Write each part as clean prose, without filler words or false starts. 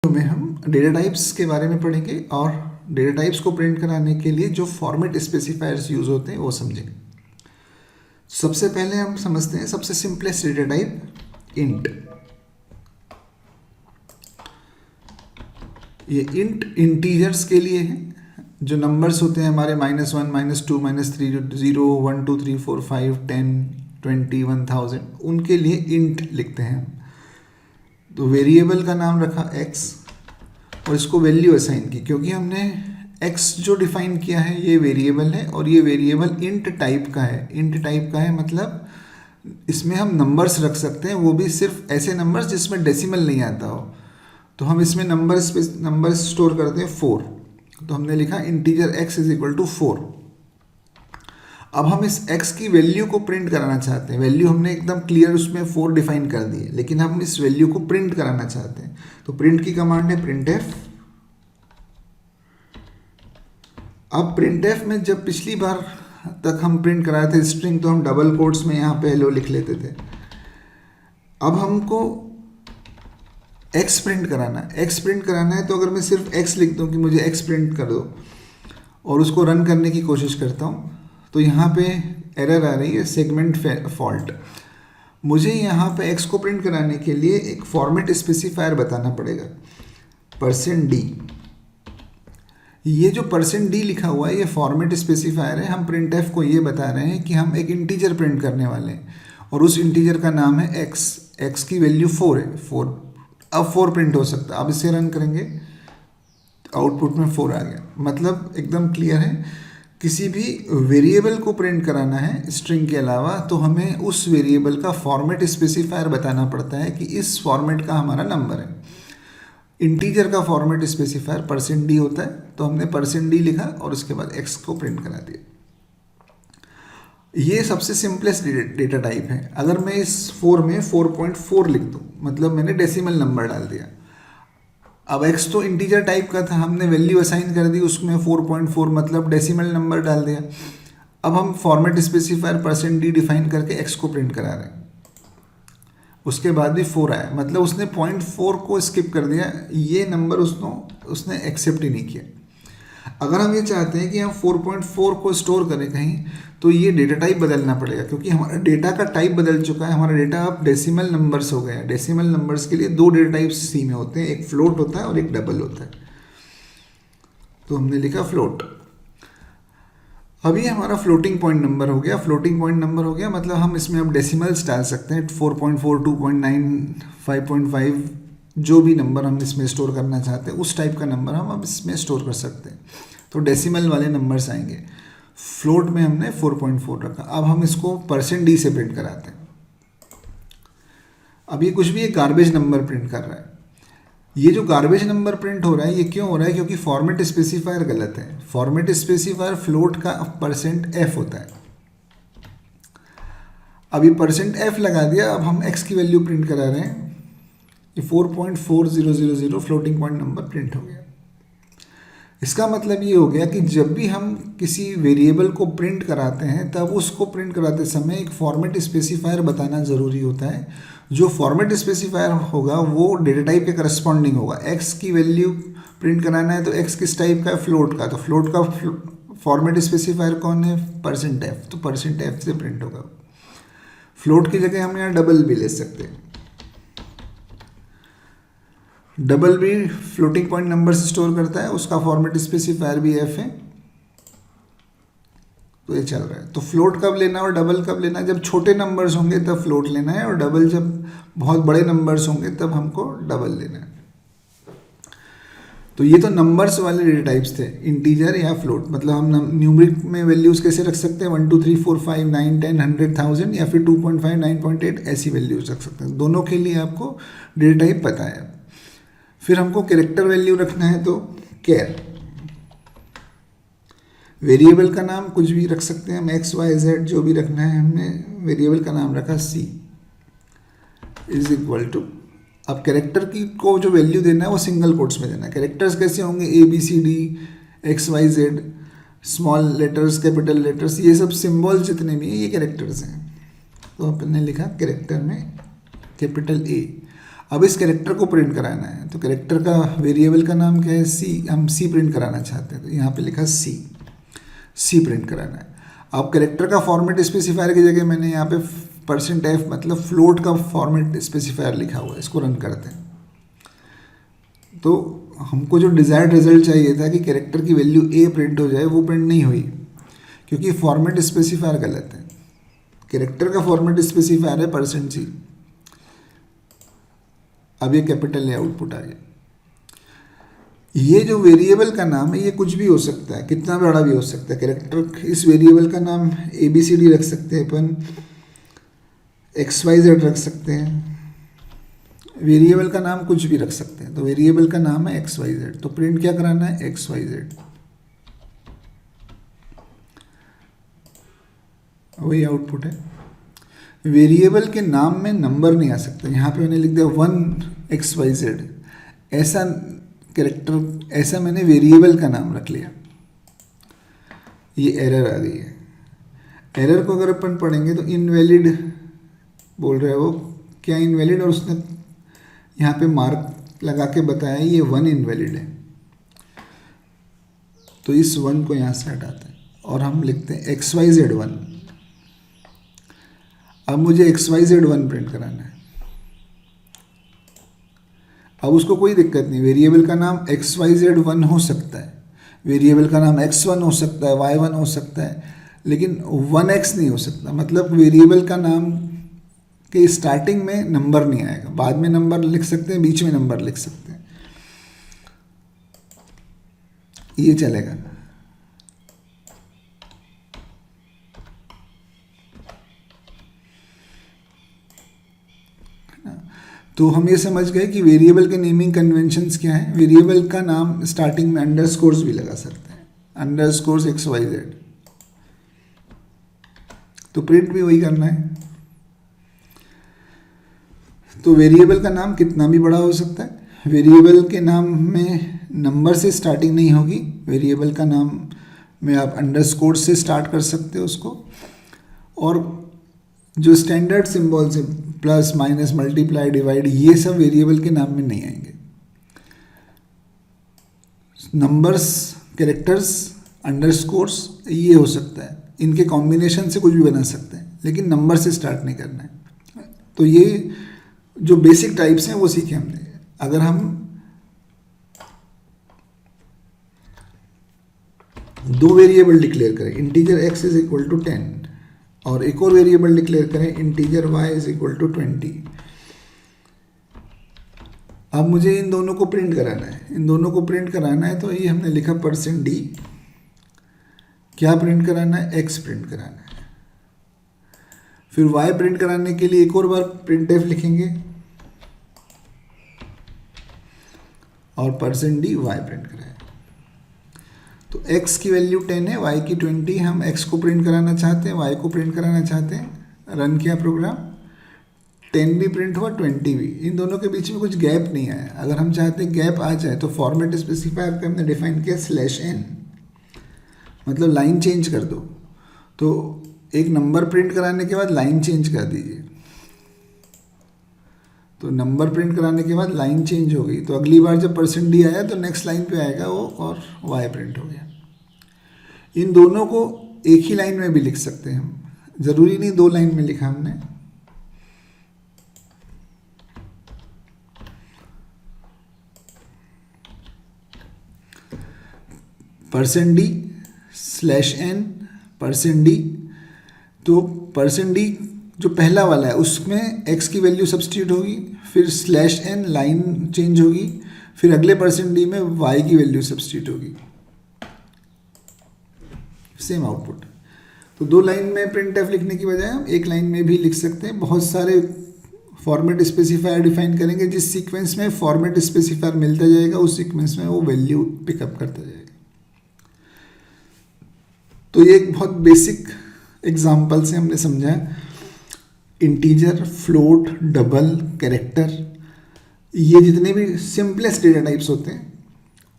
में हम data types के बारे में पढ़ेंगे और डेटा टाइप्स को प्रिंट कराने के लिए जो फॉर्मेट स्पेसिफायर्स यूज होते हैं वो समझेंगे। सबसे पहले हम समझते हैं सबसे सिंपलेस्ट डेटा टाइप इंट। ये इंट इंटीजर्स के लिए है। जो नंबर्स होते हैं हमारे -1, -2, -3, 0, 1, 2, 3, 4, 5, 10, 20, 1000 उनके लिए इंट लिखते हैं। तो वेरिएबल का नाम रखा x और इसको वैल्यू असाइन की, क्योंकि हमने x जो डिफाइन किया है ये वेरिएबल है और ये वेरिएबल इंट टाइप का है। इंट टाइप का है मतलब इसमें हम नंबर्स रख सकते हैं, वो भी सिर्फ ऐसे नंबर्स जिसमें डेसिमल नहीं आता हो। तो हम इसमें नंबर्स स्टोर करते हैं 4। तो हमने लिखा integer x is equal to 4। अब हम इस x की वैल्यू को प्रिंट कराना चाहते हैं। वैल्यू हमने एकदम क्लियर उसमें 4 डिफाइन कर दी है, लेकिन हम इस वैल्यू को प्रिंट कराना चाहते हैं। तो प्रिंट की कमांड है printf। अब printf में जब पिछली बार तक हम प्रिंट कराए थे स्ट्रिंग, तो हम डबल कोट्स में यहाँ पे हेलो लिख लेते थे। अब हमको x प्रिंट कराना है। x प्रिंट कराना है तो अगर मैं सिर्फ x लिख दूँ कि मुझे x प्रिंट कर दो और उसको रन करने की कोशिश करता हूँ, तो यहाँ पे एरर आ रही है सेगमेंट फॉल्ट। मुझे यहाँ पे x को प्रिंट कराने के लिए एक फॉर्मेट स्पेसिफायर बताना पड़ेगा, %d। ये जो %d लिखा हुआ है ये फॉर्मेट स्पेसिफायर है। हम printf को ये बता रहे हैं कि हम एक इंटीजर प्रिंट करने वाले हैं और उस इंटीजर का नाम है x की वैल्यू 4 है। 4 अब 4 प्रिंट हो सकता है। अब इसे रन करेंगे, आउटपुट में 4 आ गया। मतलब एकदम क्लियर है। किसी भी वेरिएबल को प्रिंट कराना है स्ट्रिंग के अलावा, तो हमें उस वेरिएबल का फॉर्मेट स्पेसिफायर बताना पड़ता है कि इस फॉर्मेट का हमारा नंबर है। इंटीजर का फॉर्मेट स्पेसिफायर %d होता है, तो हमने %d लिखा और उसके बाद x को प्रिंट करा दिया। ये सबसे सिंपलेस्ट डेटा टाइप है। अगर मैं इस 4 में 4.4 लिख दूँ, मतलब मैंने डेसिमल नंबर डाल दिया। अब x तो इंटीजर टाइप का था, हमने वैल्यू असाइन कर दी उसमें 4.4, मतलब डेसिमल नंबर डाल दिया। अब हम फॉर्मेट स्पेसिफायर %d डिफाइन करके x को प्रिंट करा रहे हैं। उसके बाद भी 4 आया, मतलब उसने 0.4 को स्किप कर दिया। ये नंबर उसने एक्सेप्ट ही नहीं किया। अगर हम ये चाहते हैं कि हम 4.4 को स्टोर करें कहीं, तो ये डेटा टाइप बदलना पड़ेगा, क्योंकि हमारा डेटा का टाइप बदल चुका है। हमारा डेटा अब डेसिमल नंबर्स हो गया। डेसिमल नंबर्स के लिए 2 डेटा टाइप्स सी में होते हैं, एक फ्लोट होता है और एक डबल होता है। तो हमने लिखा फ्लोट। अभी हमारा फ्लोटिंग पॉइंट नंबर हो गया। फ्लोटिंग पॉइंट नंबर हो गया मतलब हम इसमें अब डेसिमल्स डाल सकते हैं। 4.4, 2.9, 5.5, जो भी नंबर हम इसमें स्टोर करना चाहते हैं उस टाइप का नंबर हम अब इसमें स्टोर कर सकते हैं। तो डेसिमल वाले नंबर्स आएंगे। फ्लोट में हमने 4.4 रखा। अब हम इसको %d से प्रिंट कराते हैं। अब ये कुछ भी एक गार्बेज नंबर प्रिंट कर रहा है। ये जो गार्बेज नंबर प्रिंट हो रहा है ये क्यों हो रहा है? क्योंकि फॉर्मेट स्पेसिफायर गलत है। फॉर्मेट स्पेसिफायर फ्लोट का %f होता है। अब ये %f लगा दिया। अब हम x की वैल्यू प्रिंट करा रहे हैं। ये 4.4000 फ्लोटिंग पॉइंट नंबर प्रिंट हो गया। इसका मतलब ये हो गया कि जब भी हम किसी वेरिएबल को प्रिंट कराते हैं, तब उसको प्रिंट कराते समय एक फॉर्मेट स्पेसिफायर बताना ज़रूरी होता है। जो फॉर्मेट स्पेसिफायर होगा वो डेटा टाइप के करस्पॉन्डिंग होगा। x की वैल्यू प्रिंट कराना है तो x किस टाइप का है? फ्लोट का। तो फ्लोट का फॉर्मेट स्पेसिफायर कौन है? %f। तो %f से प्रिंट होगा। फ्लोट की जगह हम यहाँ डबल भी ले सकते हैं। डबल भी फ्लोटिंग पॉइंट नंबर से स्टोर करता है, उसका फॉर्मेट स्पेसिफायर भी f है। तो ये चल रहा है। तो फ्लोट कब लेना और डबल कब लेना? जब छोटे नंबर्स होंगे तब फ्लोट लेना है, और डबल जब बहुत बड़े नंबर्स होंगे तब हमको डबल लेना है। तो ये तो नंबर्स वाले डेटा टाइप्स थे, इंटीजर या फ्लोट। मतलब हम न्यूमरिक में वैल्यूज़ कैसे रख सकते हैं? 1, 2, 3, 4, 5, 9, 10, 100, 1000, या फिर 2.5, 9.8 ऐसी वैल्यूज रख सकते हैं। दोनों के लिए आपको डेटा टाइप पता है। फिर हमको कैरेक्टर वैल्यू रखना है तो कैर। वेरिएबल का नाम कुछ भी रख सकते हैं हम, x, y, z जो भी रखना है। हमने वेरिएबल का नाम रखा c इज इक्वल टू। अब कैरेक्टर की को जो वैल्यू देना है वो सिंगल कोट्स में देना है। कैरेक्टर्स कैसे होंगे? ABCD, XYZ, small letters, capital letters, ये सब सिंबल जितने भी हैं ये कैरेक्टर्स हैं। तो आपने लिखा कैरेक्टर में A। अब इस कैरेक्टर को प्रिंट कराना है, तो कैरेक्टर का वेरिएबल का नाम क्या है, सी। हम सी प्रिंट कराना चाहते हैं, तो यहाँ पे लिखा सी प्रिंट कराना है। अब कैरेक्टर का फॉर्मेट स्पेसिफायर की जगह मैंने यहाँ पे %f मतलब फ्लोट का फॉर्मेट स्पेसिफायर लिखा हुआ है। इसको रन करते हैं तो हमको जो डिज़ायर्ड रिजल्ट चाहिए था कि कैरेक्टर की वैल्यू a प्रिंट हो जाए, वो प्रिंट नहीं हुई क्योंकि फॉर्मेट स्पेसिफायर गलत है। कैरेक्टर का फॉर्मेट स्पेसिफायर है %c। अब ये कैपिटल ए आउटपुट आ गया। ये जो वेरिएबल का नाम है ये कुछ भी हो सकता है, कितना बड़ा भी हो सकता है। कैरेक्टर इस वेरिएबल का नाम ABCD रख सकते हैं अपन, XYZ रख सकते हैं, वेरिएबल का नाम कुछ भी रख सकते हैं। तो वेरिएबल का नाम है XYZ, तो प्रिंट क्या कराना है, XYZ। वही आउटपुट है। वेरिएबल के नाम में नंबर नहीं आ सकता। यहाँ पे मैंने लिख दिया 1XYZ, ऐसा कैरेक्टर, ऐसा मैंने वेरिएबल का नाम रख लिया, ये एरर आ गई है। एरर को अगर अपन पढ़ेंगे तो इनवैलिड बोल रहा है वो, क्या इनवैलिड, और उसने यहाँ पे मार्क लगा के बताया ये 1 इनवैलिड है, तो इस 1 को यहाँ से हटाते हैं और हम लिखते हैं XYZ1। अब मुझे XYZ1 प्रिंट कराना है। अब उसको कोई दिक्कत नहीं, वेरिएबल का नाम XYZ1 हो सकता है, वेरिएबल का नाम X1 हो सकता है, Y1 हो सकता है, लेकिन 1X नहीं हो सकता। मतलब वेरिएबल का नाम के स्टार्टिंग में नंबर नहीं आएगा, बाद में नंबर लिख सकते हैं, बीच में नंबर लिख सकते हैं, ये चलेगा। तो हम ये समझ गए कि वेरिएबल के नेमिंग कन्वेंशंस क्या है। वेरिएबल का नाम स्टार्टिंग में अंडरस्कोर्स भी लगा सकते हैं, अंडरस्कोर्स XYZ, तो प्रिंट भी वही करना है। तो वेरिएबल का नाम कितना भी बड़ा हो सकता है। वेरिएबल के नाम में नंबर से स्टार्टिंग नहीं होगी, वेरिएबल का नाम में आप अंडरस्कोर से स्टार्ट कर सकते हो उसको, और जो स्टैंडर्ड सिंबल्स है प्लस माइनस मल्टीप्लाई डिवाइड, ये सब वेरिएबल के नाम में नहीं आएंगे। नंबर्स, कैरेक्टर्स, अंडरस्कोर्स ये हो सकता है, इनके कॉम्बिनेशन से कुछ भी बना सकते हैं, लेकिन नंबर से स्टार्ट नहीं करना है। तो ये जो बेसिक टाइप्स हैं वो सीखे हमने। अगर हम दो वेरिएबल डिक्लेयर करें, integer x is equal to 10 और एक और वेरिएबल डिक्लेयर करें, integer y is equal to 20। अब मुझे इन दोनों को प्रिंट कराना है, इन दोनों को प्रिंट कराना है, तो ये हमने लिखा %d। क्या प्रिंट कराना है, x प्रिंट कराना है। फिर y प्रिंट कराने के लिए एक और बार printf लिखेंगे और %d y प्रिंट कराएं। तो x की वैल्यू 10 है, y की 20, हम x को प्रिंट कराना चाहते हैं, y को प्रिंट कराना चाहते हैं। रन किया प्रोग्राम, 10 भी प्रिंट हुआ, 20 भी। इन दोनों के बीच में कुछ गैप नहीं आया। अगर हम चाहते हैं गैप आ जाए तो फॉर्मेट स्पेसिफायर पे हमने डिफाइन किया /n, मतलब लाइन चेंज कर दो। तो एक नंबर प्रिंट कराने के बाद लाइन चेंज कर दीजिए, तो नंबर प्रिंट कराने के बाद लाइन चेंज हो गई, तो अगली बार जब %d आया तो नेक्स्ट लाइन पे आएगा वो, और y प्रिंट हो गया। इन दोनों को एक ही लाइन में भी लिख सकते हैं हम, ज़रूरी नहीं 2 लाइन में लिखा हमने। %d/n %d, तो %d जो पहला वाला है उसमें x की वैल्यू सब्स्टिट्यूट होगी, फिर /n लाइन चेंज होगी, फिर अगले %d में y की वैल्यू सब्स्टिट्यूट होगी, सेम आउटपुट। तो 2 लाइन में printf लिखने की बजाय हम एक लाइन में भी लिख सकते हैं। बहुत सारे फॉर्मेट स्पेसिफायर डिफाइन करेंगे, जिस सीक्वेंस में फॉर्मेट स्पेसिफायर मिलता जाएगा उस सीक्वेंस में वो वैल्यू पिकअप करता जाएगा। तो ये एक बहुत बेसिक एग्जाम्पल से हमने समझा इंटीजर, फ्लोट, डबल, कैरेक्टर, ये जितने भी सिंपलेस्ट डेटा टाइप्स होते हैं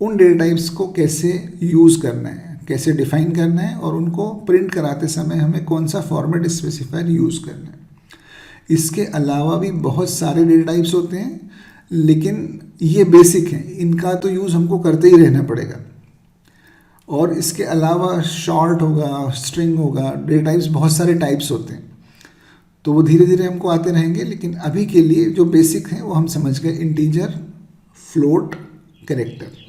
उन डेटा टाइप्स को कैसे यूज़ करना है, कैसे डिफाइन करना है, और उनको प्रिंट कराते समय हमें कौन सा फॉर्मेट स्पेसिफायर यूज़ करना है। इसके अलावा भी बहुत सारे डेटा टाइप्स होते हैं, लेकिन ये बेसिक हैं, इनका तो यूज़ हमको करते ही रहना पड़ेगा। और इसके अलावा शॉर्ट होगा, स्ट्रिंग होगा, डेटा टाइप्स बहुत सारे टाइप्स होते हैं, तो वो धीरे धीरे हमको आते रहेंगे। लेकिन अभी के लिए जो बेसिक हैं वो हम समझ गए, इंटीजर, फ्लोट, कैरेक्टर।